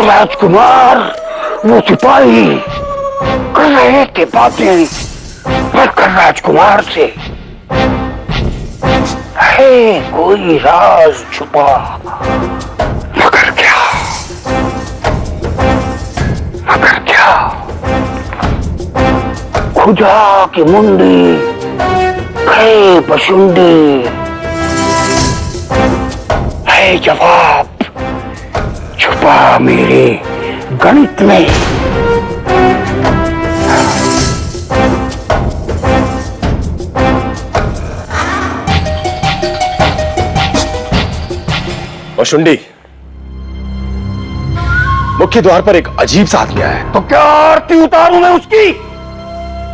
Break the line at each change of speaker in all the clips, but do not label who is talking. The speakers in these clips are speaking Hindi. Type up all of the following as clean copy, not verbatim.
राजकुमार, वो सिपाही कर रहे थे बातें बढ़कर राजकुमार से। है कोई राज छुपा, मगर क्या, मगर क्या? खुदा की मुंडी है बसुंडी, है जवाब छुपा मेरे गणित में।
बसुंडी, मुख्य द्वार पर एक अजीब सा आदमी आया है।
तो क्या आरती उतारूं मैं उसकी?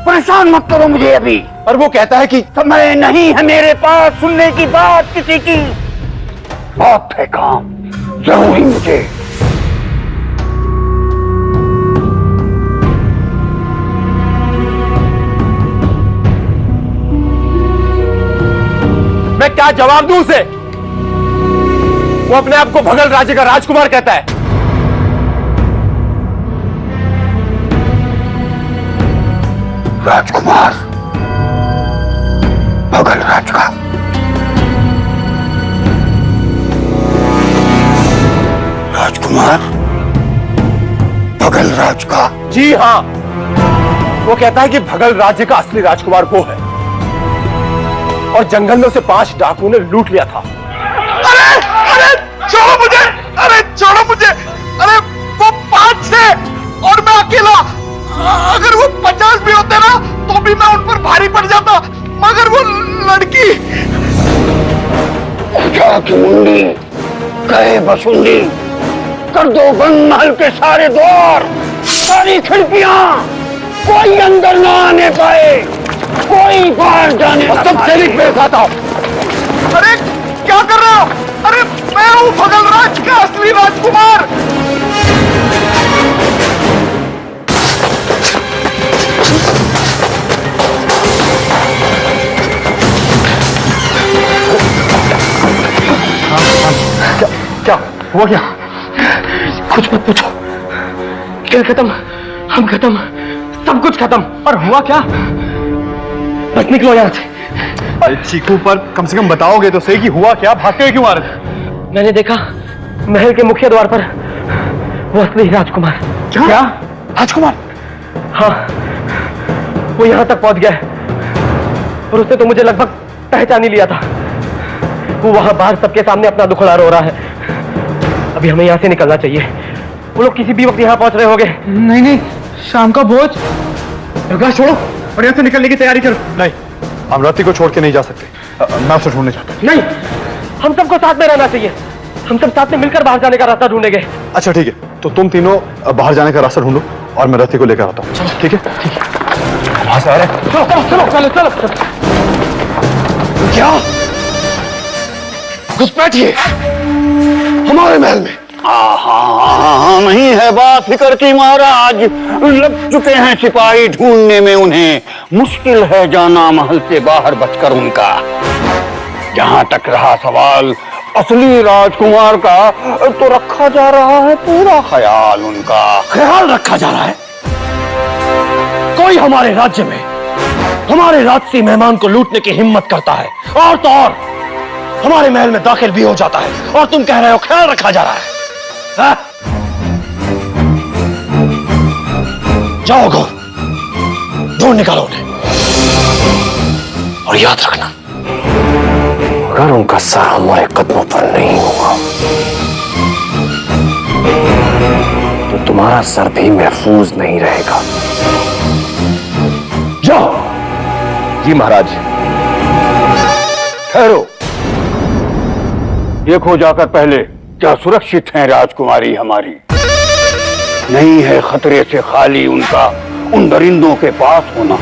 परेशान मत करो मुझे अभी।
और वो कहता है कि
समय नहीं है मेरे पास सुनने की बात किसी की। बहुत है काम जरूरी मुझे।
मैं क्या जवाब दूं उसे? वो अपने आप को भगल राज्य का राजकुमार कहता है।
राजकुमार, भगल राज का। राजकुमार, भगल राज का।
जी हां, वो कहता है कि भगल राज्य का असली राजकुमार वो है और जंगल में उसे 5 डाकुओं ने लूट लिया था।
अरे अरे छोड़ो मुझे, अरे छोड़ो मुझे, अरे वो 5 थे और मैं अकेला। अगर वो 50 भी होते ना तो भी मैं उन पर भारी पड़ जाता, मगर वो लड़की।
खुदा की मुंडी कहे बसुंडी, कर दो बंद महल के सारे द्वार, सारी खिड़कियां, कोई अंदर ना आने पाए, कोई बाहर जाने ना
सब सैनिक मेरे साथ आओ।
अरे क्या कर रहे हो? अरे मैं हूं भगल राज का असली राजकुमार।
क्या हुआ? क्या?
कुछ मत पूछो। खेल खत्म, हम खत्म, सब कुछ खत्म।
और हुआ क्या?
बस निकलो यहाँ से।
अरे चीकू, पर कम से कम बताओगे तो सही कि हुआ क्या? भागते हुए क्यों आ रहे थे?
मैंने देखा महल के मुख्य द्वार पर वो असली राजकुमार।
क्या? राजकुमार?
हाँ, वो यहाँ तक पहुंच गया और उसने तो मुझे लगभग पहचान ही लिया था। वो वहां बाहर सबके सामने अपना दुखड़ा रो रहा है। अभी हमें यहाँ से निकलना चाहिए। वो लोग किसी भी वक्त यहाँ पहुंच रहे होंगे।
नहीं नहीं, शाम का भोज।
प्रकाश छोड़ो और यहाँ से निकलने की तैयारी करो। नहीं, हम रति को छोड़ के नहीं जा सकते। मैं उसे ढूंढने चाहता हूँ।
नहीं, हम सबको साथ में रहना चाहिए। हम सब साथ में मिलकर बाहर जाने का रास्ता ढूंढेंगे।
अच्छा ठीक है, तो तुम तीनों बाहर जाने का रास्ता ढूंढो और मैं रति को लेकर आता हूँ। ठीक है? वहां से आ रहे?
चलो चलो चलो चलो चलो।
क्या? घुसपैठिए हमारे महल में।
हाँ, नहीं है बात फिक्र की महाराज। लग चुके हैं सिपाही ढूंढने में उन्हें। मुश्किल है जाना महल से बाहर बचकर उनका। जहां तक रहा सवाल असली राजकुमार का, तो रखा जा रहा है पूरा ख्याल उनका।
ख्याल रखा जा रहा है? कोई हमारे राज्य में हमारे राजसी मेहमान को लूटने की हिम्मत करता है और तो और हमारे महल में दाखिल भी हो जाता है, और तुम कह रहे हो ख्याल रखा जा रहा है? हाँ? जाओ गौर, ढूंढ निकालो उन्हें और याद रखना,
अगर उनका सर हमारे कदमों पर नहीं होगा तो तुम्हारा सर भी महफूज नहीं रहेगा।
जाओ। जी महाराज।
ठहरो, ये खो जाकर पहले क्या सुरक्षित है राजकुमारी हमारी? नहीं है खतरे से खाली उनका उन दरिंदों के पास होना।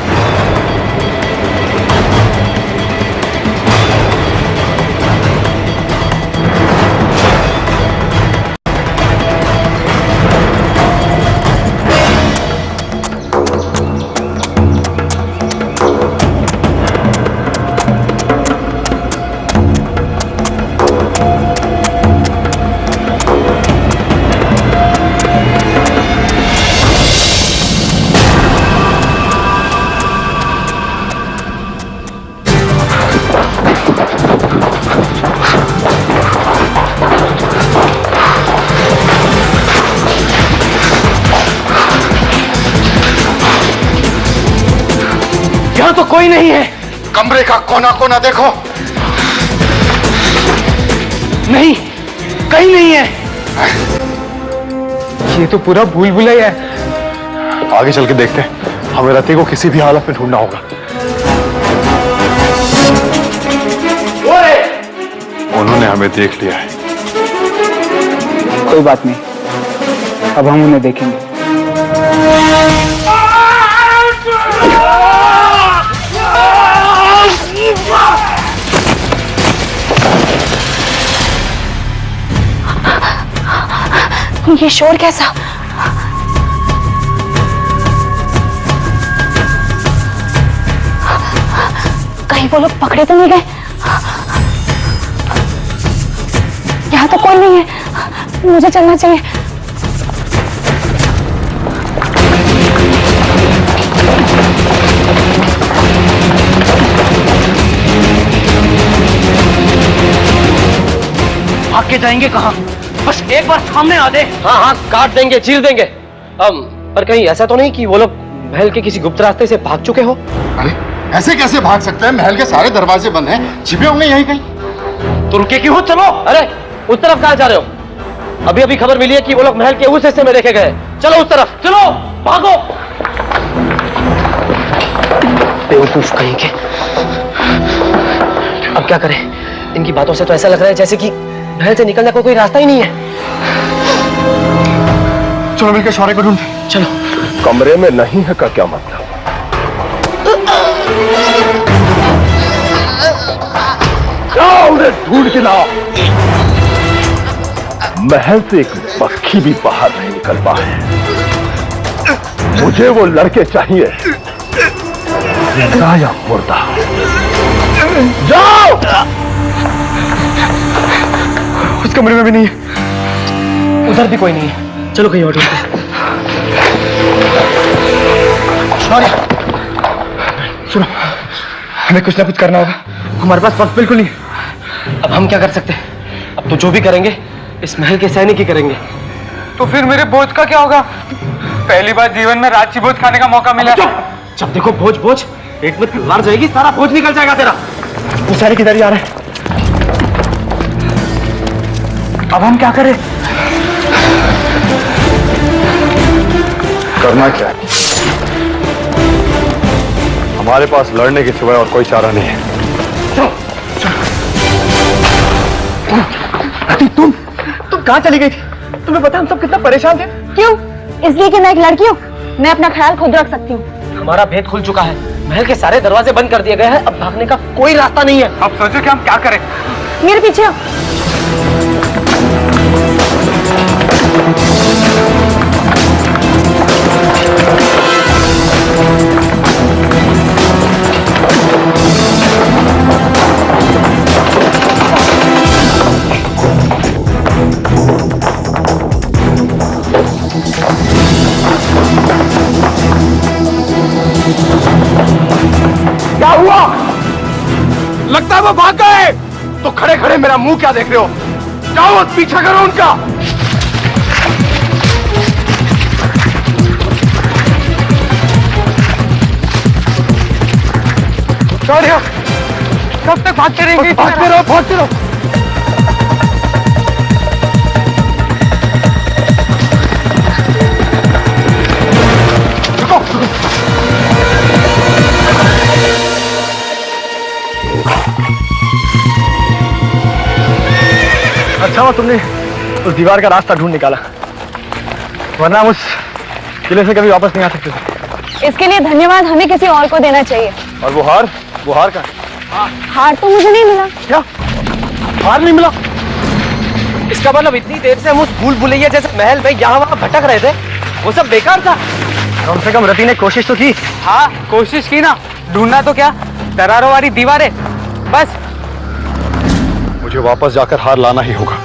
यहाँ तो कोई नहीं है।
कमरे का कोना कोना देखो।
नहीं, कहीं नहीं है।
ये तो पूरा भूल भुलैया है।
आगे चल के देखते हैं। हमें रति को किसी भी हालत में ढूंढना होगा। उन्होंने हमें देख लिया है।
कोई बात नहीं, अब हम उन्हें देखेंगे।
ये शोर कैसा? कहीं वो लोग पकड़े तो नहीं गए? यहाँ तो कोई नहीं है, मुझे चलना चाहिए।
भाग के जाएंगे कहाँ? बस एक बार सामने आ दे। हाँ हाँ, काट देंगे, चीर देंगे। पर कहीं ऐसा तो नहीं कि वो लोग महल के किसी गुप्त रास्ते से भाग चुके हो?
अरे ऐसे कैसे भाग सकते हैं? महल के सारे दरवाजे बंद हैं, छिपे होंगे यहीं कहीं।
तो रुके क्यों हो? चलो। अरे उस तरफ कहाँ जा रहे हो? अभी अभी खबर मिली है कि वो लोग महल के उस हिस्से में देखे गए। चलो उस तरफ, चलो भागो। बेवकूफ कहीं के। अब क्या करें? इनकी बातों से तो ऐसा लग रहा है जैसे कि महल से निकलने का कोई रास्ता ही नहीं है।
चलो मिलकर शौर्य को ढूंढते।
चलो।
कमरे में नहीं है का क्या मतलब? जाओ उन्हें ढूंढ के लाओ। महल से एक पक्षी भी बाहर नहीं निकल पाए। मुझे वो लड़के चाहिए, जिंदा या मुर्दा। जाओ।
उस कमरे में भी नहीं है, उधर भी कोई नहीं है। चलो कहीं और ढूंढते हैं। शौर्य, सुनो, हमें कुछ ना कुछ करना होगा। हमारे पास वक्त बिल्कुल नहीं। अब हम क्या कर सकते हैं? अब तो जो भी करेंगे इस महल के सैनिक ही करेंगे।
तो फिर मेरे भोज का क्या होगा? पहली बार जीवन में राजसी भोज खाने का मौका मिला।
जब देखो भोज भोज, पेट में तलवार जाएगी, सारा भोज निकल जाएगा तेरा। वो सैनिक किधर जा रहे हैं? अब हम क्या करें?
करना क्या है? हमारे पास लड़ने के सिवाय और कोई चारा नहीं है।
तुम कहाँ चली गई थी? तुम्हें पता हम सब कितना परेशान थे।
क्यों? इसलिए कि मैं एक लड़की हूँ, मैं अपना ख्याल खुद रख सकती हूँ।
हमारा भेद खुल चुका है, महल के सारे दरवाजे बंद कर दिए गए हैं। अब भागने का कोई रास्ता नहीं है।
अब सोचो कि हम क्या करें।
मेरे पीछे आओ।
क्या हुआ? लगता है वो भाग गए। तो खड़े खड़े मेरा मुंह क्या देख रहे हो? जाओ पीछा करो उनका।
शौर्य, कब तक भागते रहेंगे?
भागते रहो, भागते रहो।
अच्छा हुआ तुमने उस दीवार का रास्ता ढूंढ निकाला, वरना हम उस किले से कभी वापस नहीं आ सकते थे।
इसके लिए धन्यवाद हमें किसी और को देना चाहिए।
और वो हार का?
हार तो मुझे नहीं मिला।
क्या हार नहीं मिला? इसका मतलब इतनी देर से हम उस भूल भुलैया जैसे महल में यहाँ वहाँ भटक रहे थे, वो सब बेकार था। कम से कम रति ने कोशिश तो की।
हाँ, कोशिश की ना। ढूंढना तो क्या, दरारों वाली दीवारें बस।
मुझे वापस जाकर हार लाना ही होगा।